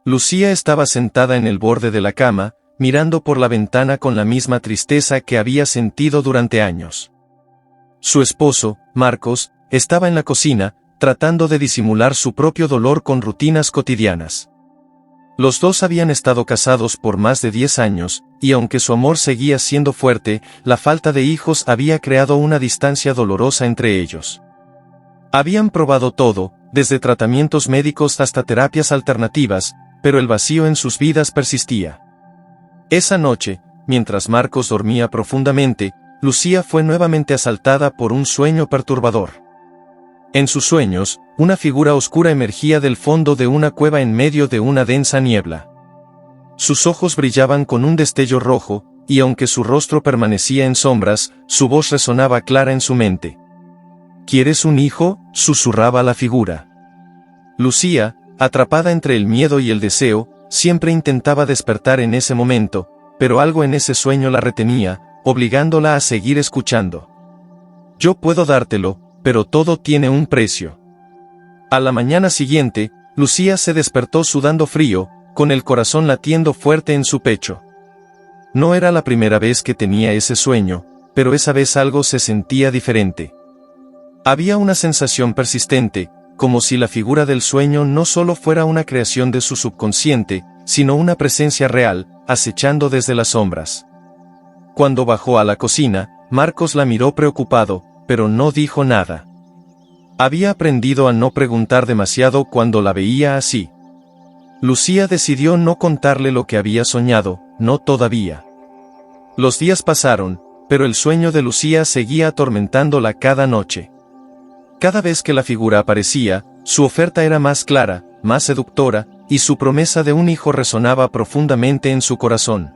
Lucía estaba sentada en el borde de la cama, mirando por la ventana con la misma tristeza que había sentido durante años. Su esposo, Marcos, estaba en la cocina, tratando de disimular su propio dolor con rutinas cotidianas. Los dos habían estado casados por más de 10 años, y aunque su amor seguía siendo fuerte, la falta de hijos había creado una distancia dolorosa entre ellos. Habían probado todo, desde tratamientos médicos hasta terapias alternativas, pero el vacío en sus vidas persistía. Esa noche, mientras Marcos dormía profundamente, Lucía fue nuevamente asaltada por un sueño perturbador. En sus sueños, una figura oscura emergía del fondo de una cueva en medio de una densa niebla. Sus ojos brillaban con un destello rojo, y aunque su rostro permanecía en sombras, su voz resonaba clara en su mente. «¿Quieres un hijo?», susurraba la figura. Lucía, atrapada entre el miedo y el deseo, siempre intentaba despertar en ese momento, pero algo en ese sueño la retenía, obligándola a seguir escuchando. «Yo puedo dártelo, pero todo tiene un precio». A la mañana siguiente, Lucía se despertó sudando frío, con el corazón latiendo fuerte en su pecho. No era la primera vez que tenía ese sueño, pero esa vez algo se sentía diferente. Había una sensación persistente, como si la figura del sueño no solo fuera una creación de su subconsciente, sino una presencia real, acechando desde las sombras. Cuando bajó a la cocina, Marcos la miró preocupado, pero no dijo nada. Había aprendido a no preguntar demasiado cuando la veía así. Lucía decidió no contarle lo que había soñado, no todavía. Los días pasaron, pero el sueño de Lucía seguía atormentándola cada noche. Cada vez que la figura aparecía, su oferta era más clara, más seductora, y su promesa de un hijo resonaba profundamente en su corazón.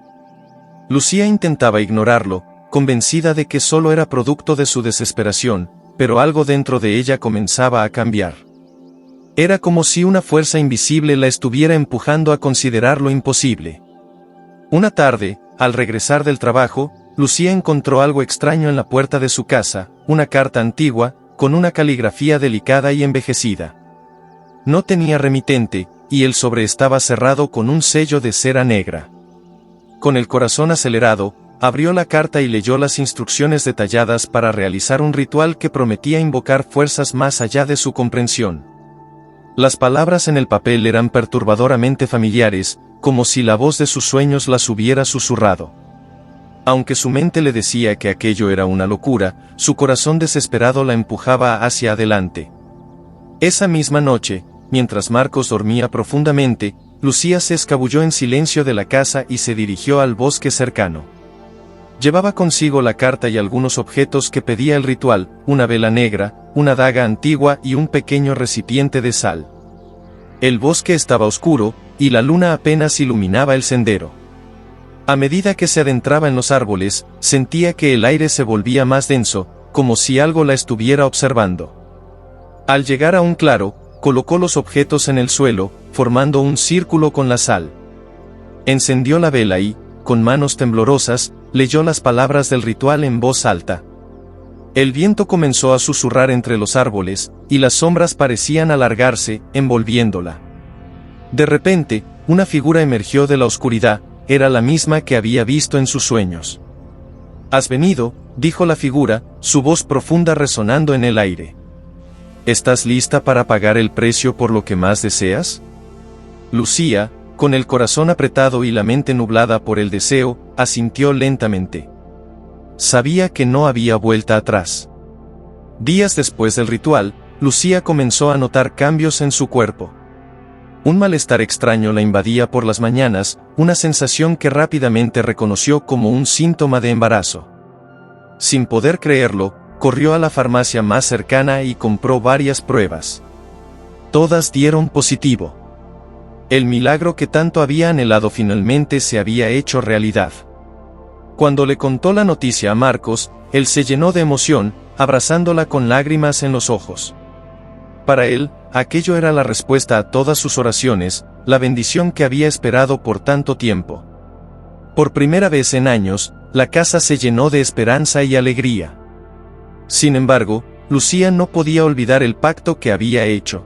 Lucía intentaba ignorarlo, convencida de que solo era producto de su desesperación, pero algo dentro de ella comenzaba a cambiar. Era como si una fuerza invisible la estuviera empujando a considerar lo imposible. Una tarde, al regresar del trabajo, Lucía encontró algo extraño en la puerta de su casa, una carta antigua, con una caligrafía delicada y envejecida. No tenía remitente, y el sobre estaba cerrado con un sello de cera negra. Con el corazón acelerado, abrió la carta y leyó las instrucciones detalladas para realizar un ritual que prometía invocar fuerzas más allá de su comprensión. Las palabras en el papel eran perturbadoramente familiares, como si la voz de sus sueños las hubiera susurrado. Aunque su mente le decía que aquello era una locura, su corazón desesperado la empujaba hacia adelante. Esa misma noche, mientras Marcos dormía profundamente, Lucía se escabulló en silencio de la casa y se dirigió al bosque cercano. Llevaba consigo la carta y algunos objetos que pedía el ritual, una vela negra, una daga antigua y un pequeño recipiente de sal. El bosque estaba oscuro, y la luna apenas iluminaba el sendero. A medida que se adentraba en los árboles, sentía que el aire se volvía más denso, como si algo la estuviera observando. Al llegar a un claro, colocó los objetos en el suelo, formando un círculo con la sal. Encendió la vela y, con manos temblorosas, leyó las palabras del ritual en voz alta. El viento comenzó a susurrar entre los árboles, y las sombras parecían alargarse, envolviéndola. De repente, una figura emergió de la oscuridad. Era la misma que había visto en sus sueños. «Has venido», dijo la figura, su voz profunda resonando en el aire. «¿Estás lista para pagar el precio por lo que más deseas?». Lucía, con el corazón apretado y la mente nublada por el deseo, asintió lentamente. Sabía que no había vuelta atrás. Días después del ritual, Lucía comenzó a notar cambios en su cuerpo. Un malestar extraño la invadía por las mañanas, una sensación que rápidamente reconoció como un síntoma de embarazo. Sin poder creerlo, corrió a la farmacia más cercana y compró varias pruebas. Todas dieron positivo. El milagro que tanto había anhelado finalmente se había hecho realidad. Cuando le contó la noticia a Marcos, él se llenó de emoción, abrazándola con lágrimas en los ojos. Para él, aquello era la respuesta a todas sus oraciones, la bendición que había esperado por tanto tiempo. Por primera vez en años, la casa se llenó de esperanza y alegría. Sin embargo, Lucía no podía olvidar el pacto que había hecho.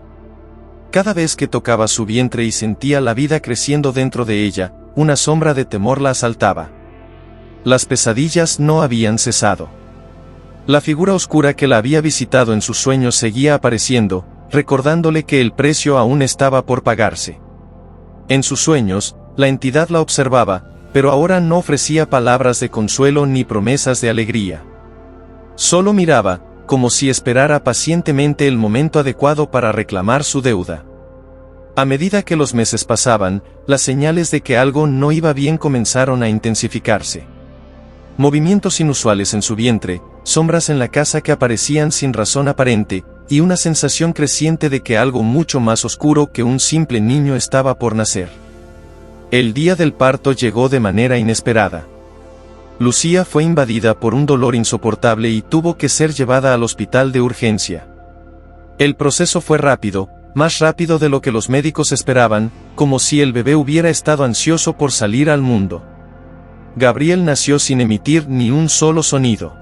Cada vez que tocaba su vientre y sentía la vida creciendo dentro de ella, una sombra de temor la asaltaba. Las pesadillas no habían cesado. La figura oscura que la había visitado en sus sueños seguía apareciendo, recordándole que el precio aún estaba por pagarse. En sus sueños, la entidad la observaba, pero ahora no ofrecía palabras de consuelo ni promesas de alegría. Solo miraba, como si esperara pacientemente el momento adecuado para reclamar su deuda. A medida que los meses pasaban, las señales de que algo no iba bien comenzaron a intensificarse. Movimientos inusuales en su vientre, sombras en la casa que aparecían sin razón aparente, y una sensación creciente de que algo mucho más oscuro que un simple niño estaba por nacer. El día del parto llegó de manera inesperada. Lucía fue invadida por un dolor insoportable y tuvo que ser llevada al hospital de urgencia. El proceso fue rápido, más rápido de lo que los médicos esperaban, como si el bebé hubiera estado ansioso por salir al mundo. Gabriel nació sin emitir ni un solo sonido.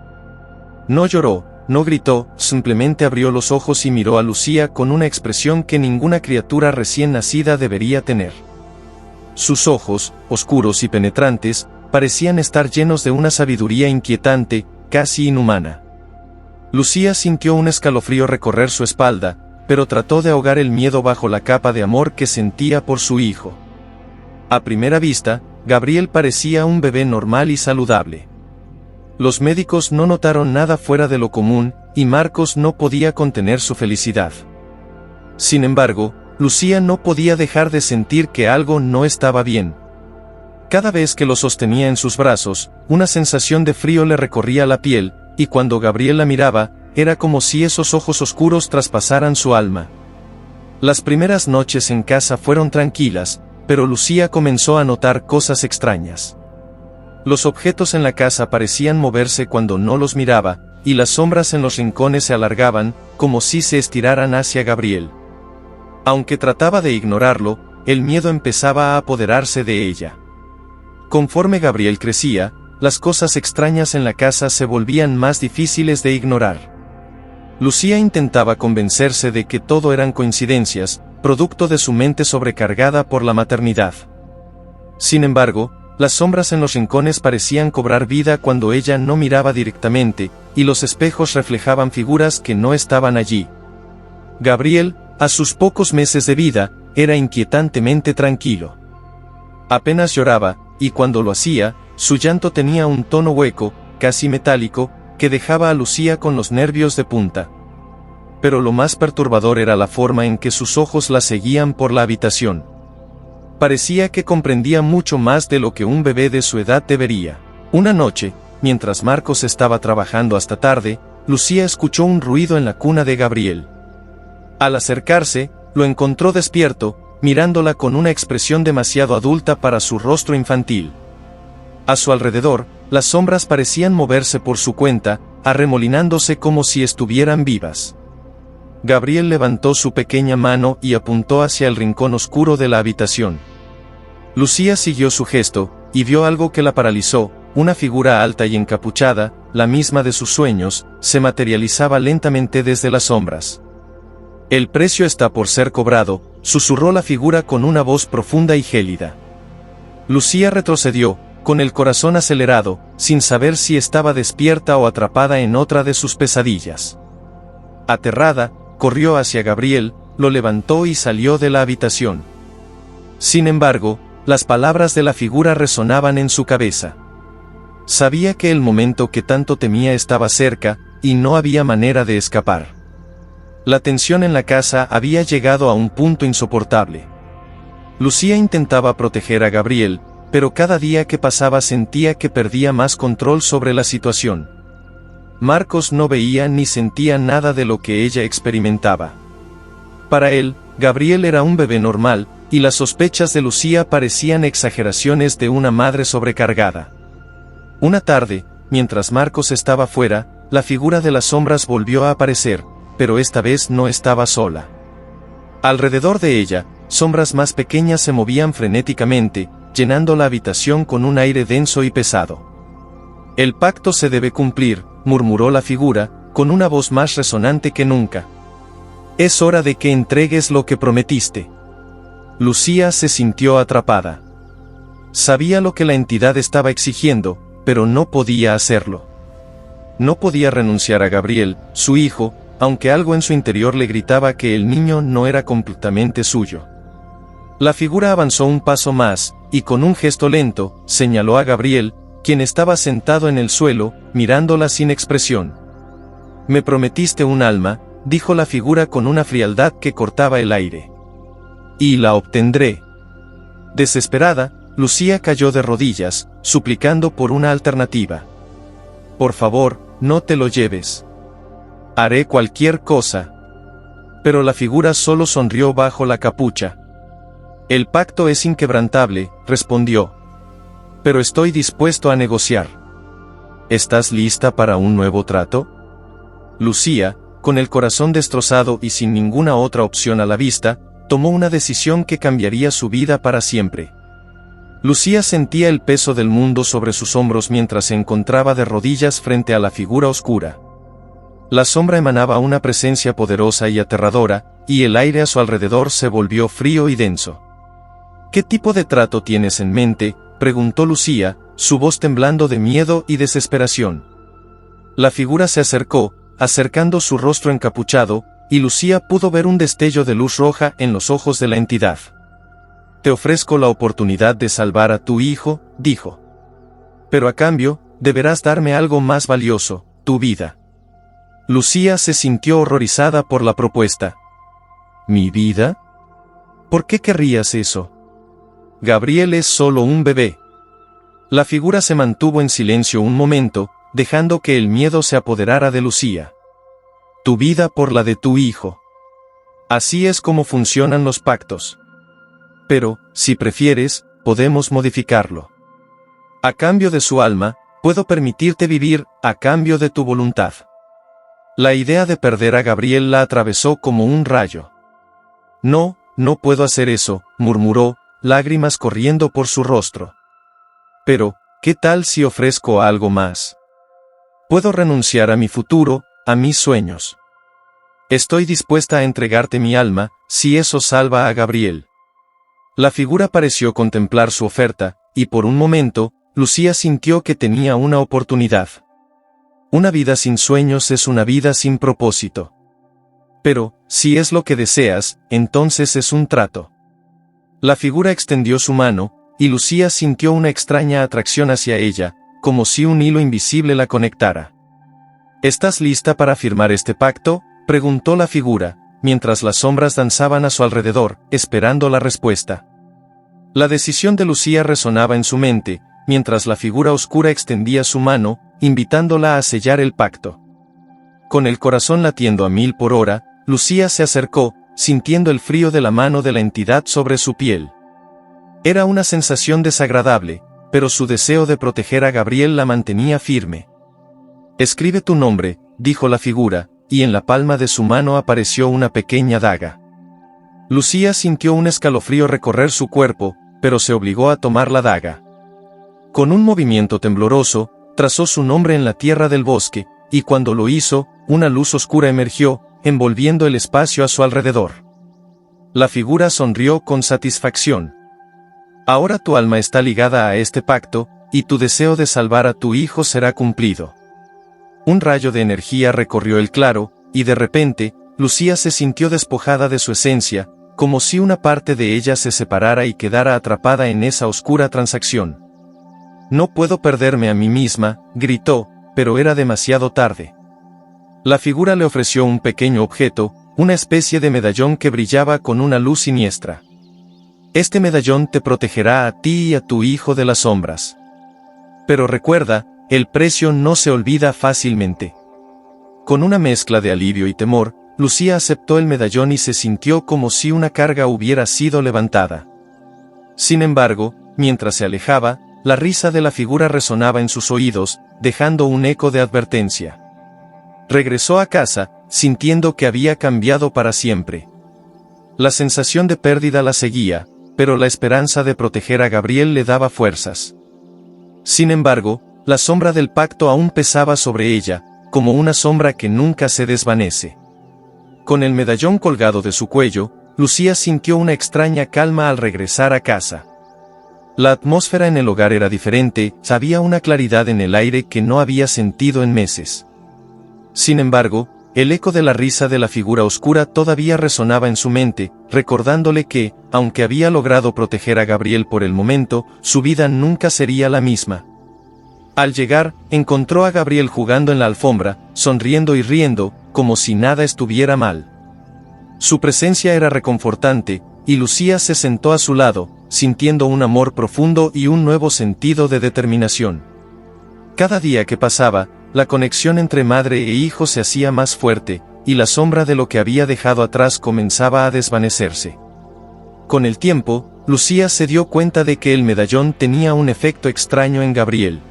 No lloró, no gritó, simplemente abrió los ojos y miró a Lucía con una expresión que ninguna criatura recién nacida debería tener. Sus ojos, oscuros y penetrantes, parecían estar llenos de una sabiduría inquietante, casi inhumana. Lucía sintió un escalofrío recorrer su espalda, pero trató de ahogar el miedo bajo la capa de amor que sentía por su hijo. A primera vista, Gabriel parecía un bebé normal y saludable. Los médicos no notaron nada fuera de lo común, y Marcos no podía contener su felicidad. Sin embargo, Lucía no podía dejar de sentir que algo no estaba bien. Cada vez que lo sostenía en sus brazos, una sensación de frío le recorría la piel, y cuando Gabriel la miraba, era como si esos ojos oscuros traspasaran su alma. Las primeras noches en casa fueron tranquilas, pero Lucía comenzó a notar cosas extrañas. Los objetos en la casa parecían moverse cuando no los miraba, y las sombras en los rincones se alargaban, como si se estiraran hacia Gabriel. Aunque trataba de ignorarlo, el miedo empezaba a apoderarse de ella. Conforme Gabriel crecía, las cosas extrañas en la casa se volvían más difíciles de ignorar. Lucía intentaba convencerse de que todo eran coincidencias, producto de su mente sobrecargada por la maternidad. Sin embargo, las sombras en los rincones parecían cobrar vida cuando ella no miraba directamente, y los espejos reflejaban figuras que no estaban allí. Gabriel, a sus pocos meses de vida, era inquietantemente tranquilo. Apenas lloraba, y cuando lo hacía, su llanto tenía un tono hueco, casi metálico, que dejaba a Lucía con los nervios de punta. Pero lo más perturbador era la forma en que sus ojos la seguían por la habitación. Parecía que comprendía mucho más de lo que un bebé de su edad debería. Una noche, mientras Marcos estaba trabajando hasta tarde, Lucía escuchó un ruido en la cuna de Gabriel. Al acercarse, lo encontró despierto, mirándola con una expresión demasiado adulta para su rostro infantil. A su alrededor, las sombras parecían moverse por su cuenta, arremolinándose como si estuvieran vivas. Gabriel levantó su pequeña mano y apuntó hacia el rincón oscuro de la habitación. Lucía siguió su gesto, y vio algo que la paralizó, una figura alta y encapuchada, la misma de sus sueños, se materializaba lentamente desde las sombras. El precio está por ser cobrado, susurró la figura con una voz profunda y gélida. Lucía retrocedió, con el corazón acelerado, sin saber si estaba despierta o atrapada en otra de sus pesadillas. Aterrada, corrió hacia Gabriel, lo levantó y salió de la habitación. Sin embargo, las palabras de la figura resonaban en su cabeza. Sabía que el momento que tanto temía estaba cerca, y no había manera de escapar. La tensión en la casa había llegado a un punto insoportable. Lucía intentaba proteger a Gabriel, pero cada día que pasaba sentía que perdía más control sobre la situación. Marcos no veía ni sentía nada de lo que ella experimentaba. Para él, Gabriel era un bebé normal, y las sospechas de Lucía parecían exageraciones de una madre sobrecargada. Una tarde, mientras Marcos estaba fuera, la figura de las sombras volvió a aparecer, pero esta vez no estaba sola. Alrededor de ella, sombras más pequeñas se movían frenéticamente, llenando la habitación con un aire denso y pesado. El pacto se debe cumplir, murmuró la figura, con una voz más resonante que nunca. Es hora de que entregues lo que prometiste. Lucía se sintió atrapada. Sabía lo que la entidad estaba exigiendo, pero no podía hacerlo. No podía renunciar a Gabriel, su hijo, aunque algo en su interior le gritaba que el niño no era completamente suyo. La figura avanzó un paso más, y con un gesto lento, señaló a Gabriel, quien estaba sentado en el suelo, mirándola sin expresión. «Me prometiste un alma», dijo la figura con una frialdad que cortaba el aire. «Y la obtendré». Desesperada, Lucía cayó de rodillas, suplicando por una alternativa. «Por favor, no te lo lleves. Haré cualquier cosa». Pero la figura solo sonrió bajo la capucha. «El pacto es inquebrantable», respondió. «Pero estoy dispuesto a negociar». «¿Estás lista para un nuevo trato?» Lucía, con el corazón destrozado y sin ninguna otra opción a la vista, tomó una decisión que cambiaría su vida para siempre. Lucía sentía el peso del mundo sobre sus hombros mientras se encontraba de rodillas frente a la figura oscura. La sombra emanaba una presencia poderosa y aterradora, y el aire a su alrededor se volvió frío y denso. «¿Qué tipo de trato tienes en mente?», preguntó Lucía, su voz temblando de miedo y desesperación. La figura se acercó, acercando su rostro encapuchado, y Lucía pudo ver un destello de luz roja en los ojos de la entidad. «Te ofrezco la oportunidad de salvar a tu hijo», dijo. «Pero a cambio, deberás darme algo más valioso, tu vida». Lucía se sintió horrorizada por la propuesta. ¿Mi vida? ¿Por qué querrías eso? Gabriel es solo un bebé. La figura se mantuvo en silencio un momento, dejando que el miedo se apoderara de Lucía. Tu vida por la de tu hijo. Así es como funcionan los pactos. Pero, si prefieres, podemos modificarlo. A cambio de su alma, puedo permitirte vivir, a cambio de tu voluntad. La idea de perder a Gabriel la atravesó como un rayo. No, no puedo hacer eso, murmuró, lágrimas corriendo por su rostro. Pero, ¿qué tal si ofrezco algo más? Puedo renunciar a mi futuro, a mis sueños. Estoy dispuesta a entregarte mi alma, si eso salva a Gabriel. La figura pareció contemplar su oferta, y por un momento, Lucía sintió que tenía una oportunidad. Una vida sin sueños es una vida sin propósito. Pero, si es lo que deseas, entonces es un trato. La figura extendió su mano, y Lucía sintió una extraña atracción hacia ella, como si un hilo invisible la conectara. ¿Estás lista para firmar este pacto?, preguntó la figura, mientras las sombras danzaban a su alrededor, esperando la respuesta. La decisión de Lucía resonaba en su mente, mientras la figura oscura extendía su mano, invitándola a sellar el pacto. Con el corazón latiendo a 1000 por hora, Lucía se acercó, sintiendo el frío de la mano de la entidad sobre su piel. Era una sensación desagradable, pero su deseo de proteger a Gabriel la mantenía firme. «Escribe tu nombre», dijo la figura, y en la palma de su mano apareció una pequeña daga. Lucía sintió un escalofrío recorrer su cuerpo, pero se obligó a tomar la daga. Con un movimiento tembloroso, trazó su nombre en la tierra del bosque, y cuando lo hizo, una luz oscura emergió, envolviendo el espacio a su alrededor. La figura sonrió con satisfacción. «Ahora tu alma está ligada a este pacto, y tu deseo de salvar a tu hijo será cumplido». Un rayo de energía recorrió el claro, y de repente, Lucía se sintió despojada de su esencia, como si una parte de ella se separara y quedara atrapada en esa oscura transacción. «No puedo perderme a mí misma», gritó, pero era demasiado tarde. La figura le ofreció un pequeño objeto, una especie de medallón que brillaba con una luz siniestra. «Este medallón te protegerá a ti y a tu hijo de las sombras. Pero recuerda, el precio no se olvida fácilmente». Con una mezcla de alivio y temor, Lucía aceptó el medallón y se sintió como si una carga hubiera sido levantada. Sin embargo, mientras se alejaba, la risa de la figura resonaba en sus oídos, dejando un eco de advertencia. Regresó a casa, sintiendo que había cambiado para siempre. La sensación de pérdida la seguía, pero la esperanza de proteger a Gabriel le daba fuerzas. Sin embargo, la sombra del pacto aún pesaba sobre ella, como una sombra que nunca se desvanece. Con el medallón colgado de su cuello, Lucía sintió una extraña calma al regresar a casa. La atmósfera en el hogar era diferente, había una claridad en el aire que no había sentido en meses. Sin embargo, el eco de la risa de la figura oscura todavía resonaba en su mente, recordándole que, aunque había logrado proteger a Gabriel por el momento, su vida nunca sería la misma. Al llegar, encontró a Gabriel jugando en la alfombra, sonriendo y riendo, como si nada estuviera mal. Su presencia era reconfortante, y Lucía se sentó a su lado, sintiendo un amor profundo y un nuevo sentido de determinación. Cada día que pasaba, la conexión entre madre e hijo se hacía más fuerte, y la sombra de lo que había dejado atrás comenzaba a desvanecerse. Con el tiempo, Lucía se dio cuenta de que el medallón tenía un efecto extraño en Gabriel.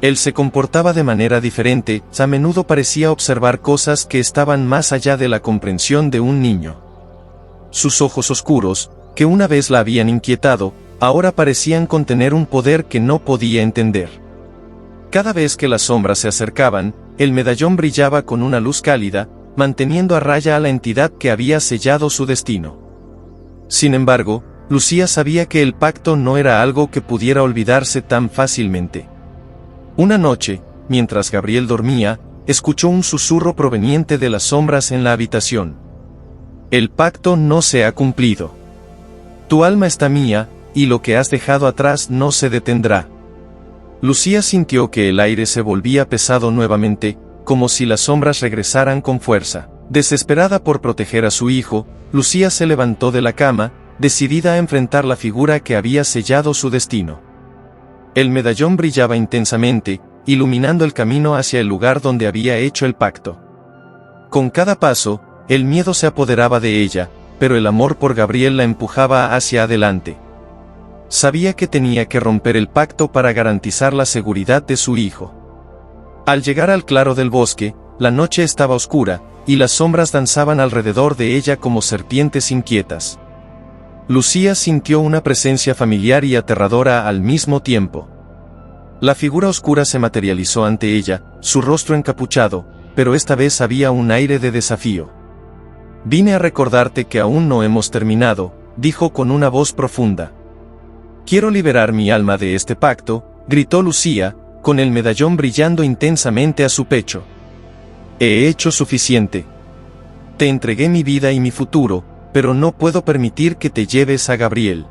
Él se comportaba de manera diferente, a menudo parecía observar cosas que estaban más allá de la comprensión de un niño. Sus ojos oscuros, que una vez la habían inquietado, ahora parecían contener un poder que no podía entender. Cada vez que las sombras se acercaban, el medallón brillaba con una luz cálida, manteniendo a raya a la entidad que había sellado su destino. Sin embargo, Lucía sabía que el pacto no era algo que pudiera olvidarse tan fácilmente. Una noche, mientras Gabriel dormía, escuchó un susurro proveniente de las sombras en la habitación. El pacto no se ha cumplido. Tu alma está mía, y lo que has dejado atrás no se detendrá. Lucía sintió que el aire se volvía pesado nuevamente, como si las sombras regresaran con fuerza. Desesperada por proteger a su hijo, Lucía se levantó de la cama, decidida a enfrentar la figura que había sellado su destino. El medallón brillaba intensamente, iluminando el camino hacia el lugar donde había hecho el pacto. Con cada paso, el miedo se apoderaba de ella, pero el amor por Gabriel la empujaba hacia adelante. Sabía que tenía que romper el pacto para garantizar la seguridad de su hijo. Al llegar al claro del bosque, la noche estaba oscura, y las sombras danzaban alrededor de ella como serpientes inquietas. Lucía sintió una presencia familiar y aterradora al mismo tiempo. La figura oscura se materializó ante ella, su rostro encapuchado, pero esta vez había un aire de desafío. Vine a recordarte que aún no hemos terminado, dijo con una voz profunda. Quiero liberar mi alma de este pacto, gritó Lucía, con el medallón brillando intensamente a su pecho. He hecho suficiente. Te entregué mi vida y mi futuro, pero no puedo permitir que te lleves a Gabriel.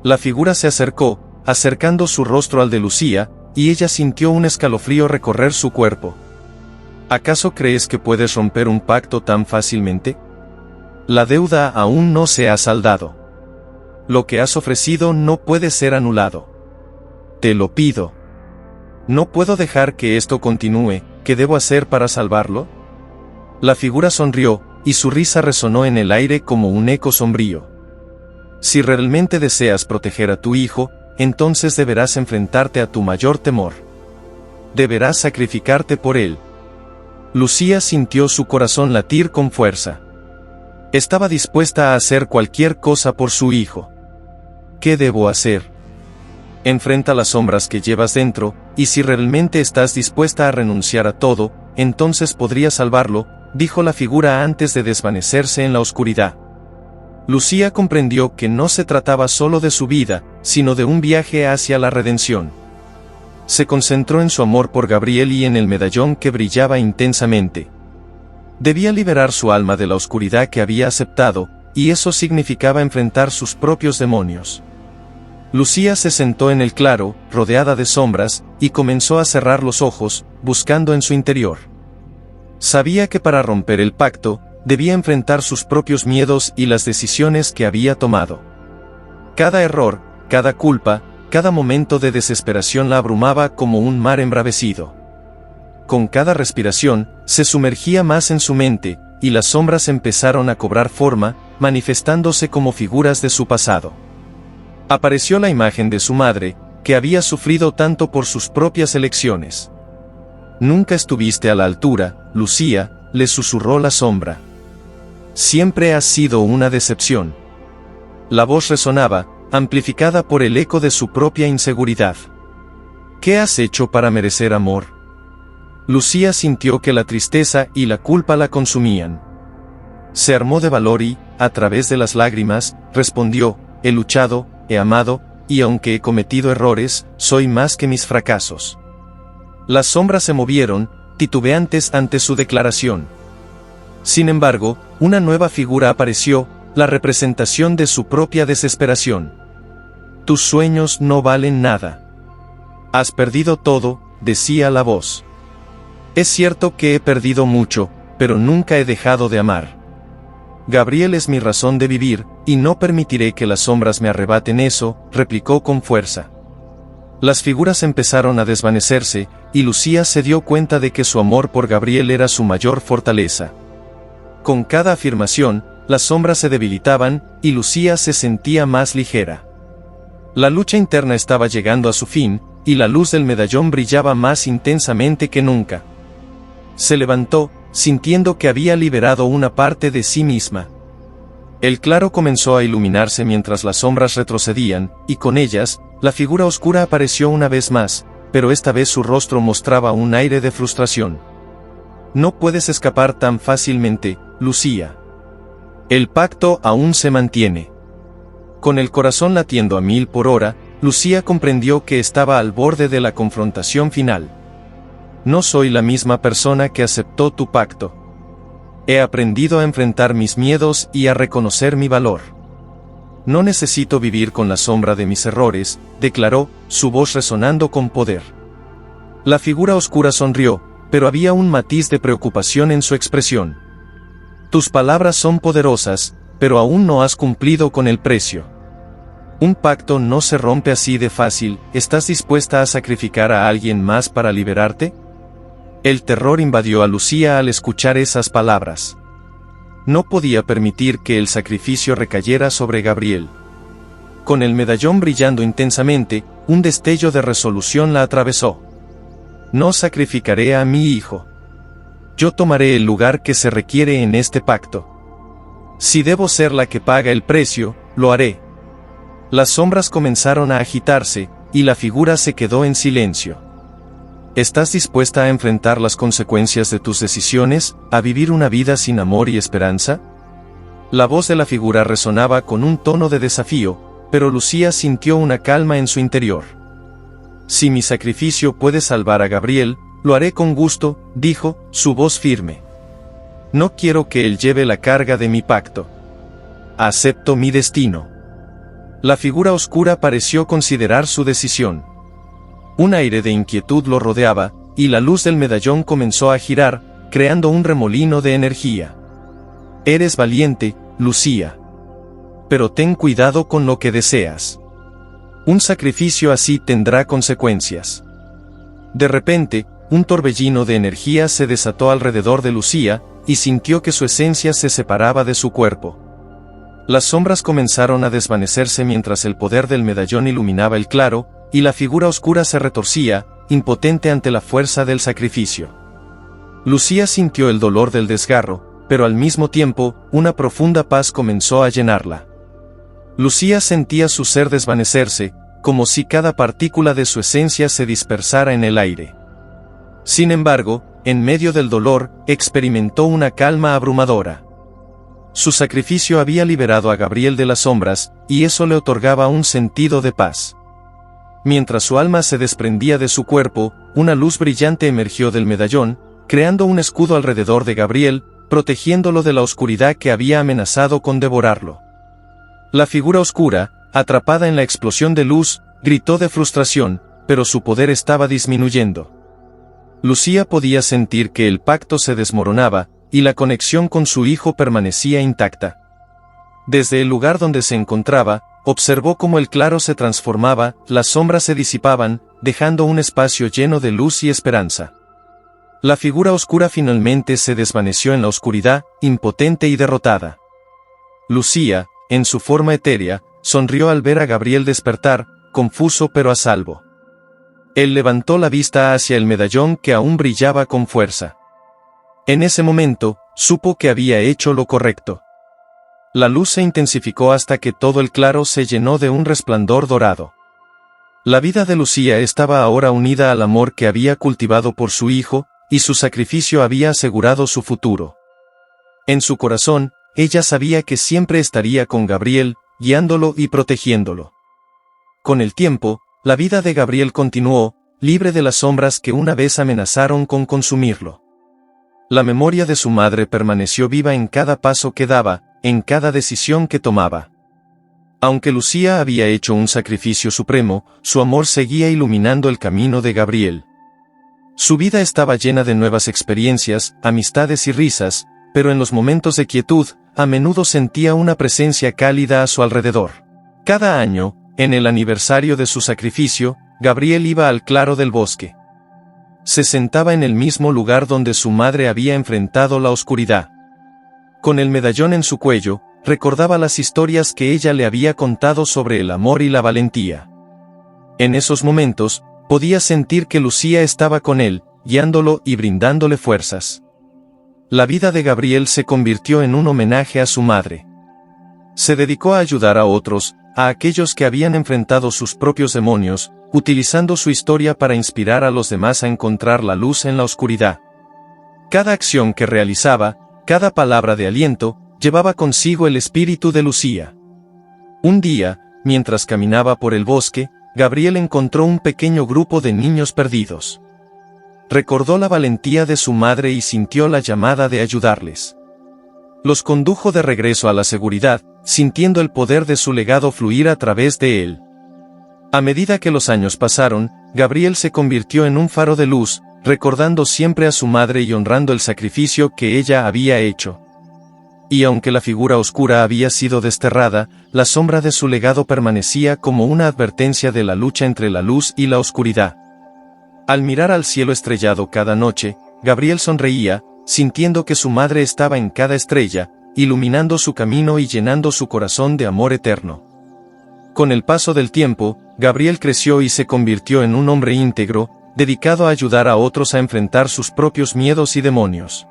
La figura se acercó, acercando su rostro al de Lucía, y ella sintió un escalofrío recorrer su cuerpo. ¿Acaso crees que puedes romper un pacto tan fácilmente? La deuda aún no se ha saldado. Lo que has ofrecido no puede ser anulado. Te lo pido. No puedo dejar que esto continúe. ¿Qué debo hacer para salvarlo? La figura sonrió, y su risa resonó en el aire como un eco sombrío. Si realmente deseas proteger a tu hijo, entonces deberás enfrentarte a tu mayor temor. Deberás sacrificarte por él. Lucía sintió su corazón latir con fuerza. Estaba dispuesta a hacer cualquier cosa por su hijo. ¿Qué debo hacer? Enfrenta las sombras que llevas dentro, y si realmente estás dispuesta a renunciar a todo, entonces podría salvarlo, dijo la figura antes de desvanecerse en la oscuridad. Lucía comprendió que no se trataba solo de su vida, sino de un viaje hacia la redención. Se concentró en su amor por Gabriel y en el medallón que brillaba intensamente. Debía liberar su alma de la oscuridad que había aceptado, y eso significaba enfrentar sus propios demonios. Lucía se sentó en el claro, rodeada de sombras, y comenzó a cerrar los ojos, buscando en su interior. Sabía que para romper el pacto, debía enfrentar sus propios miedos y las decisiones que había tomado. Cada error, cada culpa, cada momento de desesperación la abrumaba como un mar embravecido. Con cada respiración, se sumergía más en su mente, y las sombras empezaron a cobrar forma, manifestándose como figuras de su pasado. Apareció la imagen de su madre, que había sufrido tanto por sus propias elecciones. Nunca estuviste a la altura, Lucía, le susurró la sombra. Siempre has sido una decepción. La voz resonaba, amplificada por el eco de su propia inseguridad. ¿Qué has hecho para merecer amor? Lucía sintió que la tristeza y la culpa la consumían. Se armó de valor y, a través de las lágrimas, respondió: he luchado, he amado, y aunque he cometido errores, soy más que mis fracasos. Las sombras se movieron, titubeantes ante su declaración. Sin embargo, una nueva figura apareció, la representación de su propia desesperación. Tus sueños no valen nada. Has perdido todo, decía la voz. Es cierto que he perdido mucho, pero nunca he dejado de amar. Gabriel es mi razón de vivir, y no permitiré que las sombras me arrebaten eso, replicó con fuerza. Las figuras empezaron a desvanecerse, y Lucía se dio cuenta de que su amor por Gabriel era su mayor fortaleza. Con cada afirmación, las sombras se debilitaban, y Lucía se sentía más ligera. La lucha interna estaba llegando a su fin, y la luz del medallón brillaba más intensamente que nunca. Se levantó, sintiendo que había liberado una parte de sí misma. El claro comenzó a iluminarse mientras las sombras retrocedían, y con ellas, la figura oscura apareció una vez más, pero esta vez su rostro mostraba un aire de frustración. No puedes escapar tan fácilmente, Lucía. El pacto aún se mantiene. Con el corazón latiendo a 1000 por hora, Lucía comprendió que estaba al borde de la confrontación final. No soy la misma persona que aceptó tu pacto. He aprendido a enfrentar mis miedos y a reconocer mi valor. No necesito vivir con la sombra de mis errores, declaró, su voz resonando con poder. La figura oscura sonrió, pero había un matiz de preocupación en su expresión. Tus palabras son poderosas, pero aún no has cumplido con el precio. Un pacto no se rompe así de fácil. ¿Estás dispuesta a sacrificar a alguien más para liberarte? El terror invadió a Lucía al escuchar esas palabras. No podía permitir que el sacrificio recayera sobre Gabriel. Con el medallón brillando intensamente, un destello de resolución la atravesó. No sacrificaré a mi hijo. Yo tomaré el lugar que se requiere en este pacto. Si debo ser la que paga el precio, lo haré. Las sombras comenzaron a agitarse, y la figura se quedó en silencio. ¿Estás dispuesta a enfrentar las consecuencias de tus decisiones, a vivir una vida sin amor y esperanza? La voz de la figura resonaba con un tono de desafío, pero Lucía sintió una calma en su interior. Si mi sacrificio puede salvar a Gabriel, lo haré con gusto, dijo, su voz firme. No quiero que él lleve la carga de mi pacto. Acepto mi destino. La figura oscura pareció considerar su decisión. Un aire de inquietud lo rodeaba, y la luz del medallón comenzó a girar, creando un remolino de energía. Eres valiente, Lucía. Pero ten cuidado con lo que deseas. Un sacrificio así tendrá consecuencias. De repente, un torbellino de energía se desató alrededor de Lucía, y sintió que su esencia se separaba de su cuerpo. Las sombras comenzaron a desvanecerse mientras el poder del medallón iluminaba el claro, y la figura oscura se retorcía, impotente ante la fuerza del sacrificio. Lucía sintió el dolor del desgarro, pero al mismo tiempo, una profunda paz comenzó a llenarla. Lucía sentía su ser desvanecerse, como si cada partícula de su esencia se dispersara en el aire. Sin embargo, en medio del dolor, experimentó una calma abrumadora. Su sacrificio había liberado a Gabriel de las sombras, y eso le otorgaba un sentido de paz. Mientras su alma se desprendía de su cuerpo, una luz brillante emergió del medallón, creando un escudo alrededor de Gabriel, protegiéndolo de la oscuridad que había amenazado con devorarlo. La figura oscura, atrapada en la explosión de luz, gritó de frustración, pero su poder estaba disminuyendo. Lucía podía sentir que el pacto se desmoronaba, y la conexión con su hijo permanecía intacta. Desde el lugar donde se encontraba, observó cómo el claro se transformaba, las sombras se disipaban, dejando un espacio lleno de luz y esperanza. La figura oscura finalmente se desvaneció en la oscuridad, impotente y derrotada. Lucía, en su forma etérea, sonrió al ver a Gabriel despertar, confuso pero a salvo. Él levantó la vista hacia el medallón que aún brillaba con fuerza. En ese momento, supo que había hecho lo correcto. La luz se intensificó hasta que todo el claro se llenó de un resplandor dorado. La vida de Lucía estaba ahora unida al amor que había cultivado por su hijo, y su sacrificio había asegurado su futuro. En su corazón, ella sabía que siempre estaría con Gabriel, guiándolo y protegiéndolo. Con el tiempo, la vida de Gabriel continuó, libre de las sombras que una vez amenazaron con consumirlo. La memoria de su madre permaneció viva en cada paso que daba, en cada decisión que tomaba. Aunque Lucía había hecho un sacrificio supremo, su amor seguía iluminando el camino de Gabriel. Su vida estaba llena de nuevas experiencias, amistades y risas, pero en los momentos de quietud, a menudo sentía una presencia cálida a su alrededor. Cada año, en el aniversario de su sacrificio, Gabriel iba al claro del bosque. Se sentaba en el mismo lugar donde su madre había enfrentado la oscuridad. Con el medallón en su cuello, recordaba las historias que ella le había contado sobre el amor y la valentía. En esos momentos, podía sentir que Lucía estaba con él, guiándolo y brindándole fuerzas. La vida de Gabriel se convirtió en un homenaje a su madre. Se dedicó a ayudar a otros, a aquellos que habían enfrentado sus propios demonios, utilizando su historia para inspirar a los demás a encontrar la luz en la oscuridad. Cada acción que realizaba, cada palabra de aliento, llevaba consigo el espíritu de Lucía. Un día, mientras caminaba por el bosque, Gabriel encontró un pequeño grupo de niños perdidos. Recordó la valentía de su madre y sintió la llamada de ayudarles. Los condujo de regreso a la seguridad, sintiendo el poder de su legado fluir a través de él. A medida que los años pasaron, Gabriel se convirtió en un faro de luz, recordando siempre a su madre y honrando el sacrificio que ella había hecho. Y aunque la figura oscura había sido desterrada, la sombra de su legado permanecía como una advertencia de la lucha entre la luz y la oscuridad. Al mirar al cielo estrellado cada noche, Gabriel sonreía, sintiendo que su madre estaba en cada estrella, iluminando su camino y llenando su corazón de amor eterno. Con el paso del tiempo, Gabriel creció y se convirtió en un hombre íntegro, dedicado a ayudar a otros a enfrentar sus propios miedos y demonios.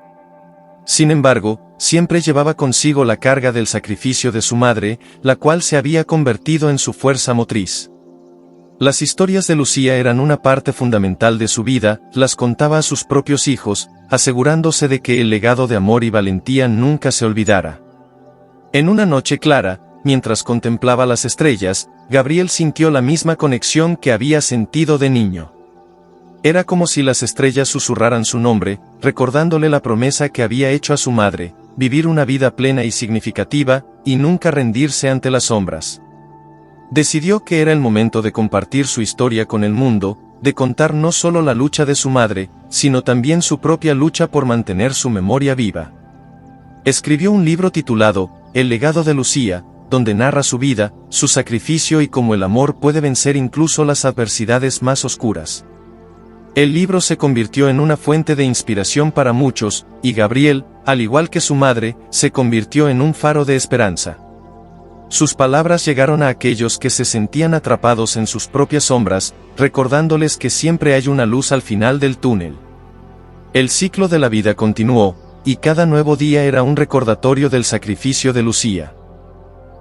Sin embargo, siempre llevaba consigo la carga del sacrificio de su madre, la cual se había convertido en su fuerza motriz. Las historias de Lucía eran una parte fundamental de su vida, las contaba a sus propios hijos, asegurándose de que el legado de amor y valentía nunca se olvidara. En una noche clara, mientras contemplaba las estrellas, Gabriel sintió la misma conexión que había sentido de niño. Era como si las estrellas susurraran su nombre, recordándole la promesa que había hecho a su madre, vivir una vida plena y significativa, y nunca rendirse ante las sombras. Decidió que era el momento de compartir su historia con el mundo, de contar no solo la lucha de su madre, sino también su propia lucha por mantener su memoria viva. Escribió un libro titulado, El legado de Lucía, donde narra su vida, su sacrificio y cómo el amor puede vencer incluso las adversidades más oscuras. El libro se convirtió en una fuente de inspiración para muchos, y Gabriel, al igual que su madre, se convirtió en un faro de esperanza. Sus palabras llegaron a aquellos que se sentían atrapados en sus propias sombras, recordándoles que siempre hay una luz al final del túnel. El ciclo de la vida continuó, y cada nuevo día era un recordatorio del sacrificio de Lucía.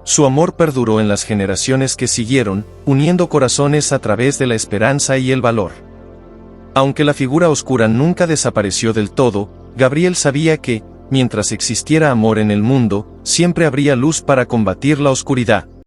Su amor perduró en las generaciones que siguieron, uniendo corazones a través de la esperanza y el valor. Aunque la figura oscura nunca desapareció del todo, Gabriel sabía que, mientras existiera amor en el mundo, siempre habría luz para combatir la oscuridad.